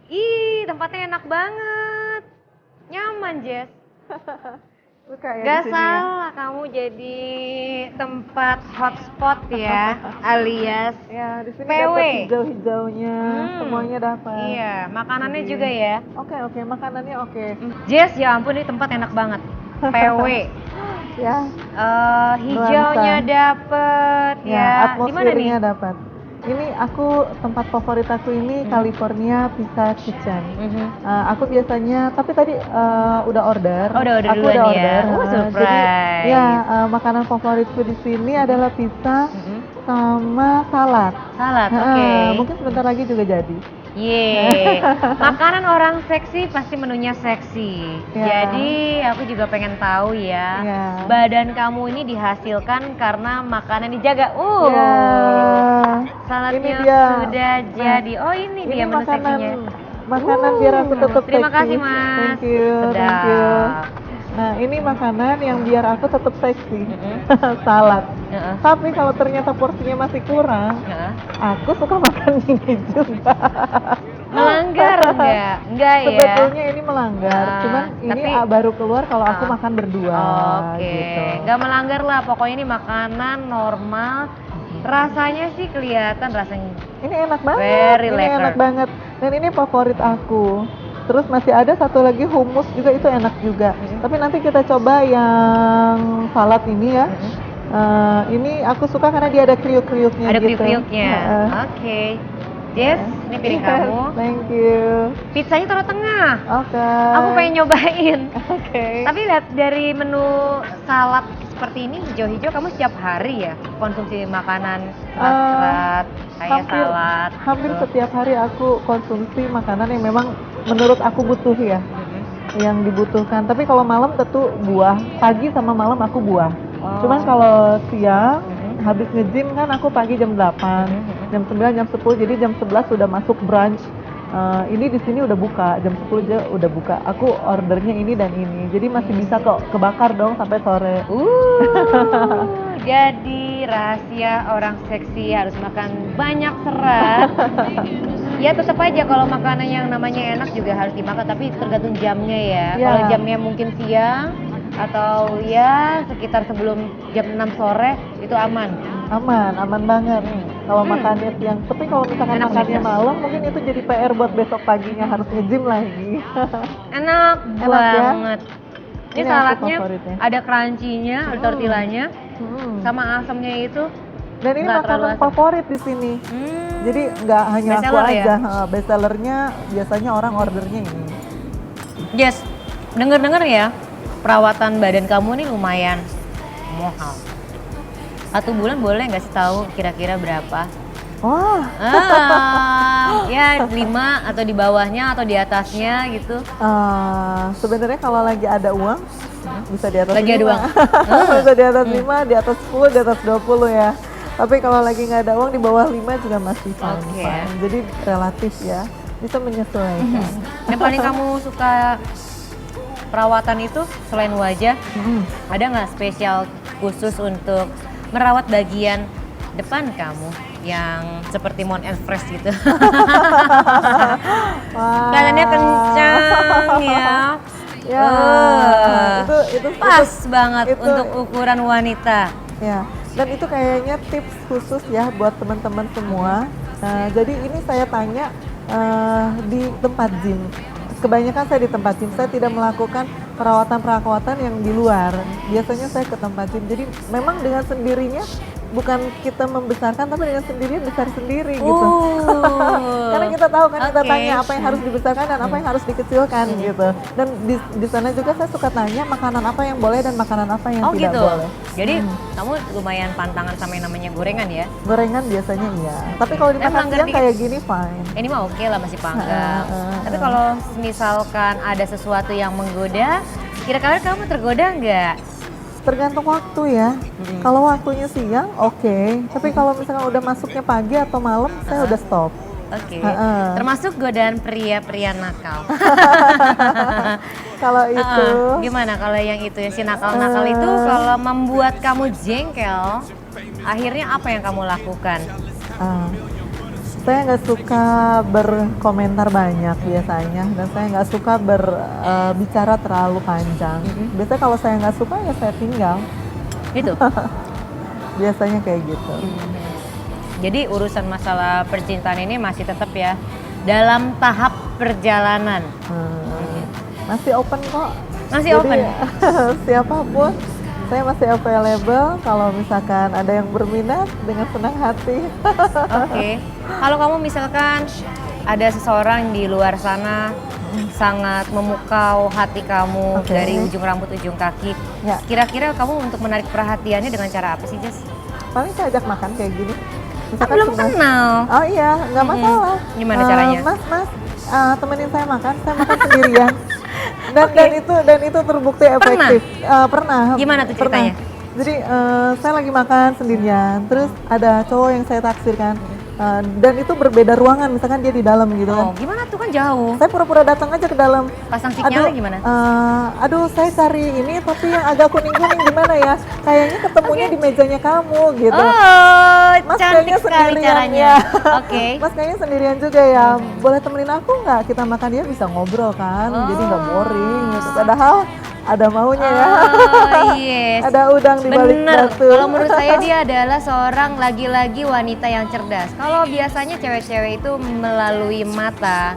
Ih, tempatnya enak banget. Nyaman, Jess. Suka ya Gak di sini ya? salah kamu jadi tempat hotspot ya, alias Ya, di sini PW. dapat hijau-hijaunya, Hmm, semuanya dapat. Iya, makanannya Jadi, juga ya. Oke, makanannya oke. Jess, ya ampun ini tempat enak banget. PW. Ya, Hijaunya nuansa. dapet Ya, ya. Di mana nih? atmosfernya dapat. Ini tempat favorit aku ini California Pizza Kitchen. Aku biasanya, tapi tadi udah order. Oh, udah order Aku duluan udah ya? order. Oh, Jadi surprise. ya makanan favoritku di sini adalah pizza sama salad. Salad, oke. Mungkin sebentar lagi juga jadi. Yeay, makanan orang seksi pasti menunya seksi. Ya. Jadi aku juga pengen tahu ya, Ya. badan kamu ini dihasilkan karena makanan dijaga. Ya. Saladnya Ini dia. sudah jadi. Oh ini dia menu seksinya. Makanan biar aku tetap Terima seksi. kasih Mas. Thank you. Sedap. Nah, ini makanan yang biar aku tetap seksi. Salad. Tapi kalau ternyata porsinya masih kurang, aku suka makan ini juga. Melanggar enggak? Enggak ya? Sebetulnya ini melanggar, cuman ini tapi- baru keluar kalau aku makan berdua. Oke, Gitu. nggak melanggar lah. Pokoknya ini makanan normal. Rasanya sih kelihatan rasanya. Ini enak banget. Very ini lekker. enak banget. Dan ini favorit aku. Terus masih ada satu lagi hummus juga, itu enak juga. Tapi nanti kita coba yang salad ini ya. Ini aku suka karena dia ada kriuk-kriuknya Ada gitu. kriuk-kriuknya. Oke. Jess, ini piring kamu. Thank you. Pizzanya taruh tengah. Oke. Aku pengen nyobain. Oke. Tapi lihat dari menu salad seperti ini hijau-hijau, kamu setiap hari ya konsumsi makanan serat-serat kayak salad. Hampir gitu. setiap hari aku konsumsi makanan yang memang menurut aku butuh ya. Yang dibutuhkan. Tapi kalau malam tentu buah. Pagi sama malam aku buah. Cuman kalau siang habis nge-gym kan aku pagi jam 8, jam 9, jam 10, jadi jam 11 sudah masuk brunch. Ini di sini udah buka, jam 10 aja udah buka. Aku ordernya ini dan ini. Jadi masih bisa kok kebakar dong sampai sore. Jadi rahasia orang seksi harus makan banyak serat. Ya tetap aja kalau makanan yang namanya enak juga harus dimakan, tapi tergantung jamnya ya. Ya. Kalau jamnya mungkin siang atau ya sekitar sebelum jam 6 sore itu aman. Aman banget. Kalau makannya siang, tapi kalau misalkan Enak makannya bisa. malam mungkin itu jadi PR buat besok paginya harus nge-gym lagi. Enak Enak ya? banget. Ini Ini aku saladnya favoritnya. ada crunchy-nya, ada tortillanya, Hmm. sama asamnya itu. Dan ini Nggak terlalu makanan asam. favorit di sini. Jadi nggak hanya Best aku seller ya? aja, bestsellernya biasanya orang ordernya ini. Yes, denger-denger ya, perawatan badan kamu nih lumayan mahal. 1 bulan boleh nggak sih tahu kira-kira berapa? Wah, Ya 5 atau di bawahnya atau di atasnya gitu. sebenarnya kalau lagi ada uang bisa di atas Lagi ada 5. uang. Bisa di atas 5, di atas 10, di atas 20 ya. Tapi kalau lagi nggak ada uang di bawah 5 juga masih fine. Oke. Fine. Jadi relatif ya, bisa menyesuaikan. Yang paling kamu suka perawatan itu selain wajah, ada nggak spesial khusus untuk merawat bagian depan kamu yang seperti Mount Everest gitu? Wah. Kelihatannya kencang ya. Ya, itu Pas banget itu- untuk ukuran wanita. Ya, dan itu kayaknya tips khusus ya buat teman-teman semua. Jadi ini saya tanya di tempat gym. Kebanyakan saya di tempat gym, saya tidak melakukan perawatan yang di luar. Biasanya saya ke tempat gym. Jadi memang dengan sendirinya, bukan kita membesarkan, tapi dengan sendirinya besar sendiri gitu. Karena kita tahu kan, kita Oke. tanya apa yang harus dibesarkan dan apa yang harus dikecilkan gitu. Dan di sana juga saya suka tanya makanan apa yang boleh dan makanan apa yang Oh tidak gitu. boleh. Jadi kamu lumayan pantangan sama yang namanya gorengan ya? Gorengan biasanya iya. Tapi kalau dimakan melanggar siang dikit. kayak gini fine. Ini mah oke lah masih panggang. Tapi kalau misalkan ada sesuatu yang menggoda, kira-kira kamu tergoda nggak? Tergantung waktu ya. Kalau waktunya siang oke. Tapi kalau misalkan udah masuknya pagi atau malam saya udah stop. Oke. Termasuk godaan pria-pria nakal. Kalau itu Gimana kalau yang itu ya, si nakal-nakal itu kalau membuat kamu jengkel, akhirnya apa yang kamu lakukan? ah, Saya nggak suka berkomentar banyak biasanya, dan saya nggak suka berbicara terlalu panjang. Biasanya kalau saya nggak suka ya saya tinggal. Gitu. Biasanya kayak gitu. Jadi urusan masalah percintaan ini masih tetap ya dalam tahap perjalanan. Masih open kok. Masih Jadi, open. siapapun, saya masih available. Kalau misalkan ada yang berminat, dengan senang hati. Oke. Kalau kamu misalkan ada seseorang di luar sana sangat memukau hati kamu Oke. dari ujung rambut ujung kaki. Ya. Kira-kira kamu untuk menarik perhatiannya dengan cara apa sih, Jess? Paling saya ajak makan kayak gini. Kan belum cuma- kenal. Oh iya, nggak masalah. Gimana caranya? Mas, temenin saya makan sendirian. Dan Oke. dan itu terbukti efektif. Pernah. Gimana tuh pernah. ceritanya? Jadi saya lagi makan sendirian, terus ada cowok yang saya taksir kan, dan itu berbeda ruangan, misalkan dia di dalam gitu Oh, kan. gimana tuh kan jauh. Saya pura-pura datang aja ke dalam. Pasang sinyalnya gimana? Aduh, saya cari ini tapi yang agak kuning-kuning gimana ya? Kayaknya ketemunya di mejanya kamu gitu. Oh, Mas cantik kayaknya sekali sendirian caranya. ya. Oke. Mas kayaknya sendirian juga ya. Boleh temenin aku nggak? Kita makan, dia bisa ngobrol kan, jadi nggak boring gitu. Padahal ada maunya ya. Oh, yes. Ada udang di balik Bener. batu. Kalau menurut saya dia adalah seorang lagi-lagi wanita yang cerdas. Kalau biasanya cewek-cewek itu melalui mata,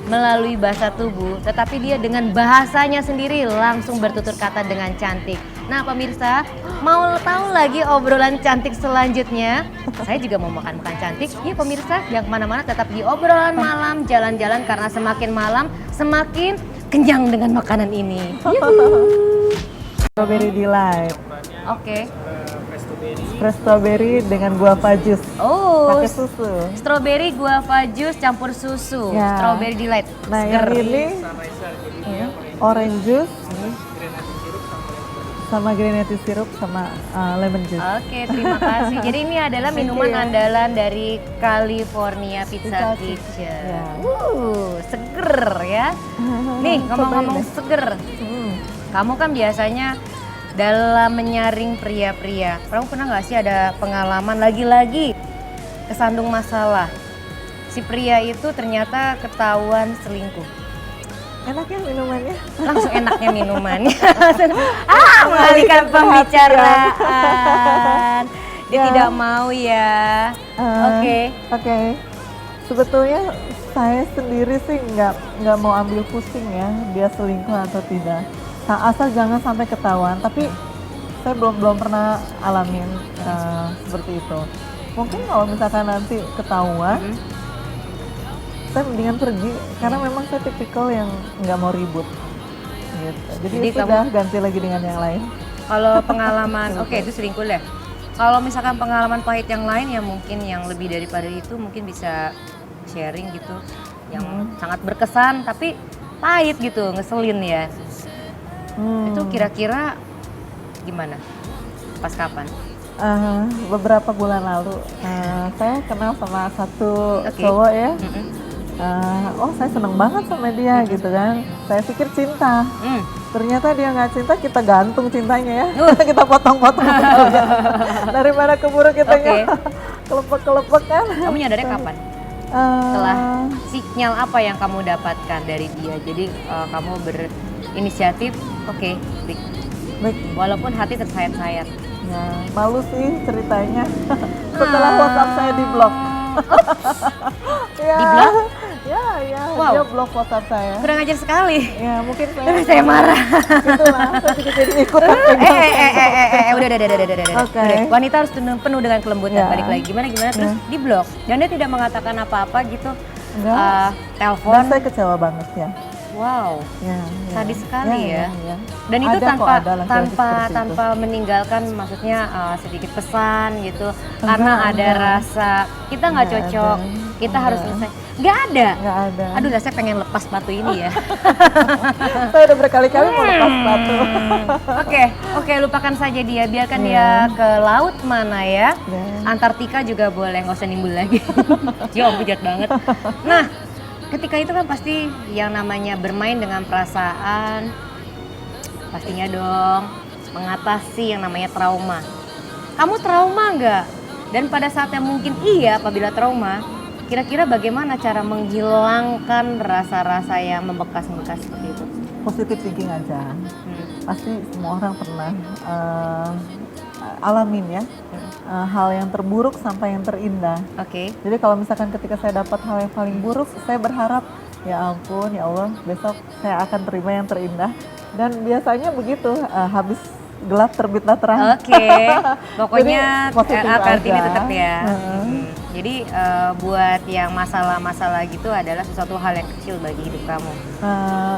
melalui bahasa tubuh, tetapi dia dengan bahasanya sendiri langsung bertutur kata dengan cantik. Nah pemirsa, mau tahu lagi obrolan cantik selanjutnya? Saya juga mau makan-makan cantik. Yuk pemirsa, jangan kemana-mana, tetap di obrolan malam, jalan-jalan karena semakin malam semakin kenyang dengan makanan ini. Strawberry delight. Oke. Fresh strawberry dengan guava juice. Oh, Pakai susu. strawberry guava juice campur susu. Ya. Strawberry delight. Nah, Seger. yang ini orange juice sama grenadine syrup sama lemon juice. Oke, terima kasih. Jadi ini adalah minuman ya. andalan dari California Pizza Pizza Kitchen. Ya. Seger ya. Nih, ngomong-ngomong Cobain deh. seger. Kamu kan biasanya dalam menyaring pria-pria. Kamu pernah nggak sih ada pengalaman lagi-lagi kesandung masalah? Si pria itu ternyata ketahuan selingkuh. Enak ya minumannya? Langsung enaknya minumannya. Mengalihkan pembicaraan. Dia Ya. tidak mau ya. Oke. Oke. Sebetulnya saya sendiri sih nggak mau ambil pusing ya dia selingkuh atau tidak. Asal jangan sampai ketahuan. Tapi saya belum pernah alamin seperti itu. Mungkin kalau misalkan nanti ketahuan, saya mendingan pergi karena memang saya tipikal yang nggak mau ribut. Gitu. Jadi Jadi sudah ganti lagi dengan yang lain. Kalau pengalaman, oke itu selingkuh deh. Kalau misalkan pengalaman pahit yang lain ya mungkin yang lebih daripada itu mungkin bisa sharing gitu. Yang sangat berkesan tapi pahit gitu, ngeselin ya. Itu kira-kira gimana? Pas kapan? Beberapa bulan lalu saya kenal sama satu Oke. cowok ya. Mm-mm. Oh saya seneng banget sama dia gitu kan. Saya pikir cinta. Ternyata dia nggak cinta, kita gantung cintanya ya. Kita potong-potong. Daripada keburu kitanya kelepek-kelepek kan. Kamu nyadarnya kapan? Setelah sinyal apa yang kamu dapatkan dari dia? Jadi kamu berinisiatif, oke, klik. Baik. Walaupun hati tersayat-sayat. Ya, malu sih ceritanya. Setelah WhatsApp saya di blok. Ya. Di blok? Ya, Wow. dia blok WhatsApp saya. Kurang ajar sekali. Ya, mungkin saya Saya marah. Itulah, saya juga jadi ikut. Udah. Oke. Udah. Wanita harus penuh dengan kelembutan. Ya. Balik lagi gimana terus di blok. Dan dia tidak mengatakan apa-apa gitu. Enggak. Dan Telepon. saya kecewa banget ya. Wow. Ya, Sadis sekali ya. Ya. Dan itu Ada kok, ada laki-laki seperti itu. tanpa meninggalkan maksudnya sedikit pesan gitu. Karena ada enggak. rasa kita nggak Enggak cocok. ada. Kita harus Enggak. selesai. Nggak ada. Nggak ada. Aduh, lah saya pengen lepas batu ini ya. Saya udah berkali-kali mau lepas sepatu. Oke, lupakan saja dia. Biarkan dia ke laut mana ya. Ya. Antartika juga boleh, nggak usah nimbul lagi. Ya ampun, jahat banget. Nah, ketika itu kan pasti yang namanya bermain dengan perasaan, pastinya dong mengatasi yang namanya trauma. Kamu trauma nggak? Dan pada saat yang mungkin iya apabila trauma, kira-kira bagaimana cara menghilangkan rasa-rasa yang membekas-bekas seperti itu? Positive thinking aja. Pasti semua orang pernah alamin ya. Hal yang terburuk sampai yang terindah. Oke. Jadi kalau misalkan ketika saya dapat hal yang paling buruk, saya berharap ya ampun ya Allah besok saya akan terima yang terindah. Dan biasanya begitu, habis gelap terbitlah terang. Oke. Pokoknya Jadi, positif Kartini aja. tetap ya. Jadi buat yang masalah-masalah gitu adalah sesuatu hal yang kecil bagi hidup kamu.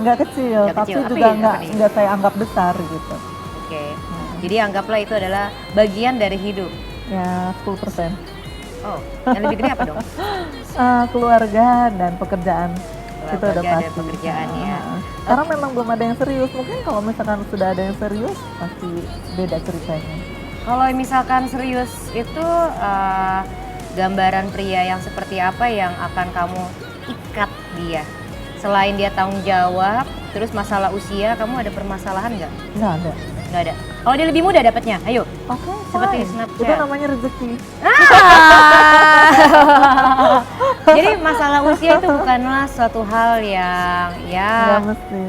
Nggak kecil, Nggak tapi kecil. Apa juga ya? Apa nih? nggak saya anggap besar gitu. Oke. Jadi anggaplah itu adalah bagian dari hidup. Ya 10%. Oh, yang lebih gede apa dong? Keluarga dan pekerjaan. Itu udah Keluarga dan pasti. pekerjaan ya. Karena memang belum ada yang serius. Mungkin kalau misalkan sudah ada yang serius, pasti beda ceritanya. Kalau misalkan serius itu gambaran pria yang seperti apa yang akan kamu ikat dia? Selain dia tanggung jawab, terus masalah usia, kamu ada permasalahan nggak? Nggak ada. Nggak ada. Kalau dia lebih muda dapatnya, ayo. Oke, Seperti fine. Snapchat. Itu namanya rezeki. Jadi masalah usia itu bukanlah suatu hal yang ya Nggak mesti.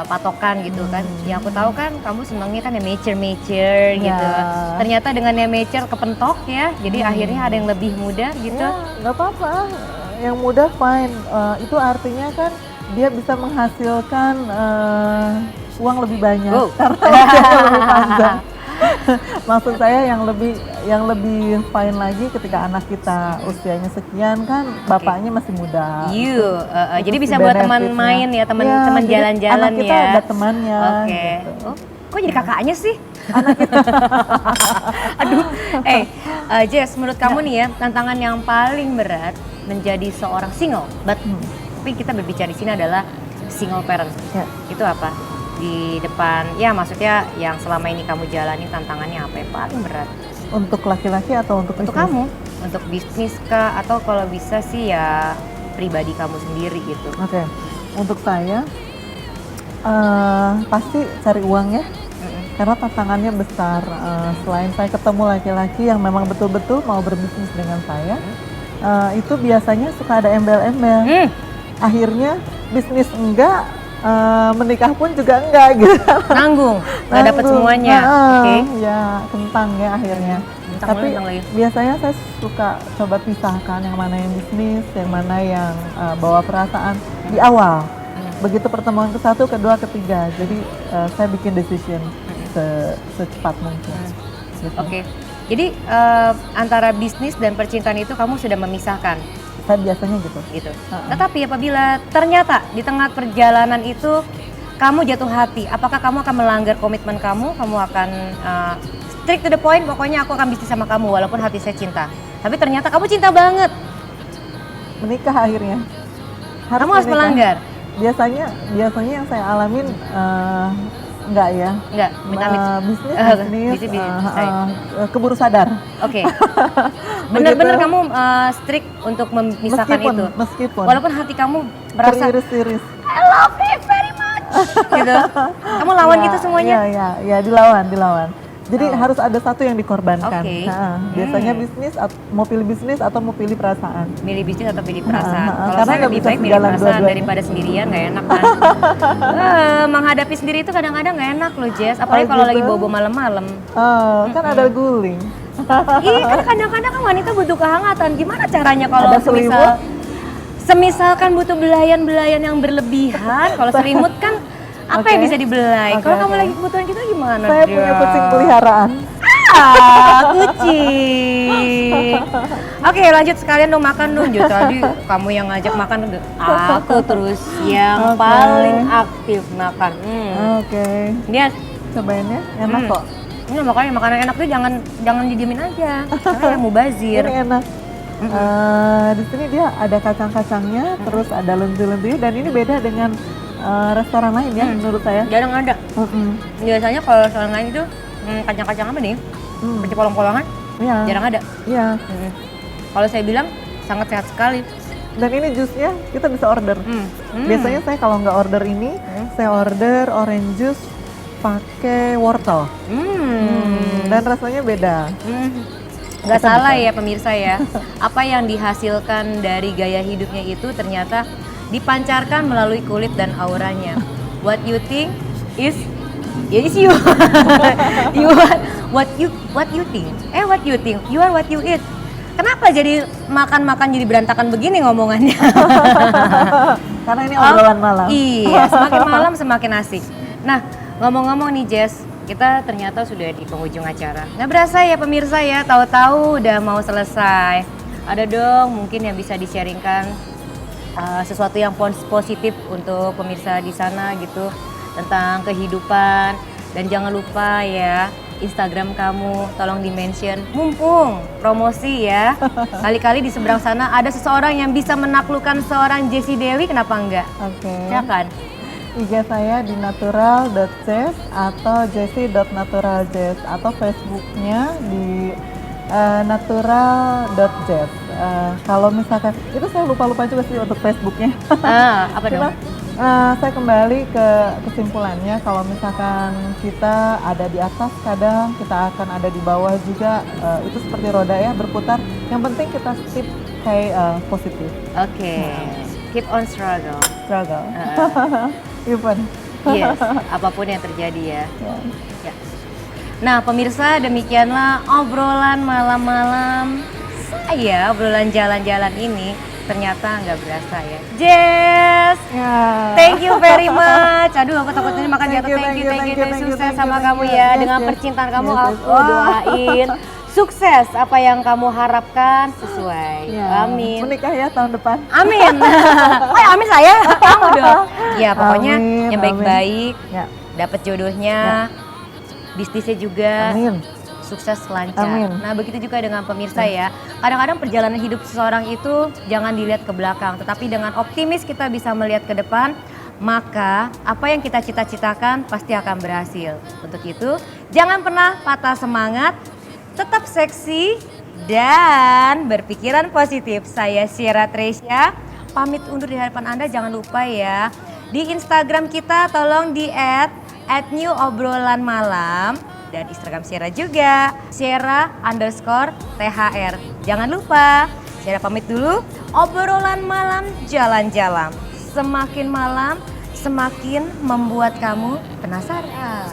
patokan gitu kan. Yang aku tahu kan kamu senangnya kan yang mature gitu. Ya. Ternyata dengan yang mature kepentok ya. Jadi akhirnya ada yang lebih muda gitu. Ya, nggak apa-apa. Yang muda fine. Itu artinya kan dia bisa menghasilkan uang lebih banyak Wow. karena usianya lebih panjang. Maksud saya yang lebih fine lagi ketika anak kita usianya sekian kan bapaknya masih muda. Jadi Terus bisa buat teman benefitnya. main ya, teman Ya, teman jadi jalan-jalan anak kita ya. ada temannya. Oke. gitu. Oh, kok jadi kakaknya sih? Aduh. Jess, menurut kamu nih ya, tantangan yang paling berat menjadi seorang single, tapi kita berbicara di sini adalah single parent. Ya. Itu apa? Di depan, ya maksudnya yang selama ini kamu jalani tantangannya apa yang paling berat? Untuk laki-laki atau untuk Untuk bisnis? kamu, untuk bisnis kah? Atau kalau bisa sih ya pribadi kamu sendiri gitu. Oke, untuk saya pasti cari uang ya. Karena tantangannya besar. Selain saya ketemu laki-laki yang memang betul-betul mau berbisnis dengan saya, itu biasanya suka ada embel-embel. Akhirnya bisnis enggak, menikah pun juga enggak gitu. Nanggung, nggak dapat Nanggung. semuanya. Oke. Ya kentang ya akhirnya. Tapi Kentang lagi. biasanya saya suka coba pisahkan yang mana yang bisnis, yang mana yang bawa perasaan di awal. Begitu pertemuan ke-1, ke-2, ke-3. Jadi saya bikin decision secepat mungkin. Gitu. Oke. Jadi antara bisnis dan percintaan itu kamu sudah memisahkan Saya biasanya gitu. gitu. Tetapi apabila ternyata di tengah perjalanan itu kamu jatuh hati, apakah kamu akan melanggar komitmen kamu? Kamu akan strict to the point, pokoknya aku akan bisnis sama kamu walaupun hati saya cinta. Tapi ternyata kamu cinta banget. Menikah akhirnya. Kamu harus menikah. melanggar. Biasanya yang saya alamin enggak ya. Enggak, amit-amit. Bisnis, bisnis, keburu sadar. Oke. Bener-bener kamu strict untuk memisahkan itu. Meskipun Walaupun hati kamu merasa teriris-iris. I love him very much. Gitu. Kamu lawan gitu semuanya? Ya, dilawan. Jadi harus ada satu yang dikorbankan. Oke. Biasanya bisnis, mau pilih bisnis atau mau pilih perasaan. Milih bisnis atau pilih perasaan? Kalau Karena saya nggak lebih bisa baik milih sejalan perasaan dua-duanya. daripada sendirian, nggak enak kan? Menghadapi sendiri itu kadang-kadang nggak enak loh Jess, apalagi kalau gitu? lagi bobo malam-malam. Kan ada guling. Iya kan kadang-kadang kan wanita butuh kehangatan. Gimana caranya kalau Ada selimut? semisalkan butuh belayan-belayan yang berlebihan, kalau selimut kan apa yang Oke. bisa dibelai? Oke, Kalau kamu oke. lagi kebutuhan gitu gimana? Saya punya kucing peliharaan. Kucing. Oke, lanjut sekalian dong makan dong. Jadi tadi kamu yang ngajak makan, aku terus yang Oke. paling aktif makan. Oke. Dia Cobain ya, enak kok. ini makanya makanan enak tuh jangan didiemin aja. Karena yang mubazir. Ini enak. Di sini dia ada kacang-kacangnya, terus ada lentil-lentil dan ini beda dengan restoran lain ya menurut saya. Jarang ada. Biasanya kalau restoran lain itu kacang-kacang apa nih? Seperti kolong-kolongan, Iya. jarang ada. Iya. Kalau saya bilang sangat sehat sekali. Dan ini jusnya kita bisa order. Biasanya saya kalau nggak order ini, saya order orange juice pakai wortel. Dan rasanya beda. Nggak Kita salah bisa. ya pemirsa ya. Apa yang dihasilkan dari gaya hidupnya itu ternyata dipancarkan melalui kulit dan auranya. What you think is you. You are what you think. What you think. You are what you eat. Kenapa jadi makan-makan jadi berantakan begini ngomongannya? Karena ini obrolan malam. Iya, semakin malam semakin asik. Nah, ngomong-ngomong nih Jess, kita ternyata sudah di penghujung acara. Nggak berasa ya pemirsa ya, tahu-tahu udah mau selesai. Ada dong mungkin yang bisa di-sharingkan sesuatu yang positif untuk pemirsa di sana gitu tentang kehidupan. Dan jangan lupa ya, Instagram kamu tolong di-mention, mumpung promosi ya. Kali-kali di seberang sana ada seseorang yang bisa menaklukkan seorang Jessie Dewi, kenapa enggak? Oke. Silakan. IG saya di natural.jess atau jessie.naturalJess atau Facebooknya di natural.jess. Kalau misalkan itu saya lupa juga sih untuk Facebooknya. Apa Cuma, dong? saya kembali ke kesimpulannya kalau misalkan kita ada di atas kadang kita akan ada di bawah juga, itu seperti roda ya berputar. Yang penting kita keep positif. Oke. Keep on struggle. Even. Yes, apapun yang terjadi ya. Ya. Ya. Nah pemirsa, demikianlah obrolan malam-malam saya, obrolan jalan-jalan ini. Ternyata nggak berasa ya. Jess, Ya. thank you very much. Aduh aku takut ini makan jatuh. Thank you, Sukses thank sama you. kamu ya. Yes, Dengan yes. percintaan kamu Yes, yes. aku doain. Sukses apa yang kamu harapkan sesuai. Ya. Amin. Menikah ya tahun depan. Amin. Oh, amin saya. Kamu dong. Ya pokoknya Amin, yang baik-baik, Ya. dapat jodohnya, bisnisnya juga Amin. sukses lancar. Amin. Nah begitu juga dengan pemirsa ya. Kadang-kadang perjalanan hidup seseorang itu jangan dilihat ke belakang, tetapi dengan optimis kita bisa melihat ke depan. Maka apa yang kita cita-citakan pasti akan berhasil. Untuk itu jangan pernah patah semangat, tetap seksi dan berpikiran positif. Saya Sierra Tresya, pamit undur di hadapan Anda. Jangan lupa ya, di Instagram kita tolong di @newobrolanmalam dan Instagram Sierra juga, Sierra_THR. Jangan lupa, Sierra pamit dulu. Obrolan malam jalan-jalan. Semakin malam, semakin membuat kamu penasaran.